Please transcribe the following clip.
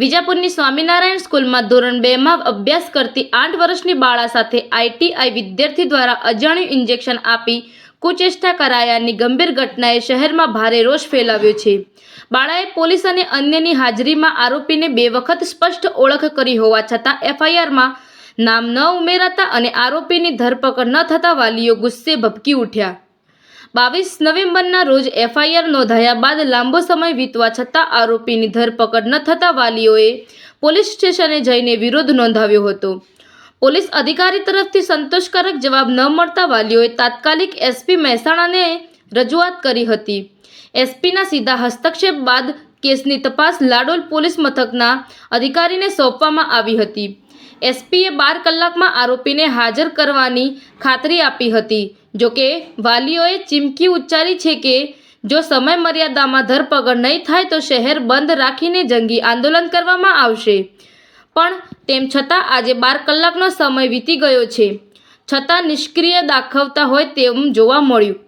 વિજાપુરની સ્વામિનારાયણ સ્કૂલમાં ધોરણ 2માં અભ્યાસ કરતી 8 વર્ષની બાળા સાથે આઈટીઆઈ વિદ્યાર્થી દ્વારા અજાણ્યું ઇન્જેક્શન આપી કુચેષ્ટા કરાયાની ગંભીર ઘટનાએ શહેરમાં ભારે રોષ ફેલાવ્યો છે। બાળાએ પોલીસ અને અન્યની હાજરીમાં આરોપીને 2 વખત સ્પષ્ટ ઓળખ કરી હોવા છતાં એફઆઈઆરમાં નામ ન ઉમેરાતા અને આરોપીની ધરપકડ ન થતાં વાલીઓ ગુસ્સે ભભકી ઉઠ્યા। 22 નવેમ્બરના રોજ એફઆઈઆર નોંધાયા બાદ લાંબો સમય વીતવા છતાં આરોપીની ધરપકડ ન થતાં વાલીઓએ પોલીસ સ્ટેશને જઈને વિરોધ નોંધાવ્યો હતો। પોલીસ અધિકારી તરફથી સંતોષકારક જવાબ ન મળતા વાલીઓએ તાત્કાલિક એસપી મહેસાણાને રજૂઆત કરી હતી। એસપીના સીધા હસ્તક્ષેપ બાદ કેસની તપાસ લાડોલ પોલીસ મથકના અધિકારીને સોંપવામાં આવી હતી। એસપીએ 12 કલાકમાં આરોપીને હાજર કરવાની ખાતરી આપી હતી। જોકે વાલીઓએ ચીમકી ઉચ્ચારી છે કે જો સમય મર્યાદામાં ધરપકડ નહીં થાય તો શહેર બંધ રાખીને જંગી આંદોલન કરવામાં આવશે। પણ તેમ છતાં આજે 12 કલાકનો સમય વીતી ગયો છે છતાં નિષ્ક્રિય દાખવતા હોય તેમ જોવા મળ્યું।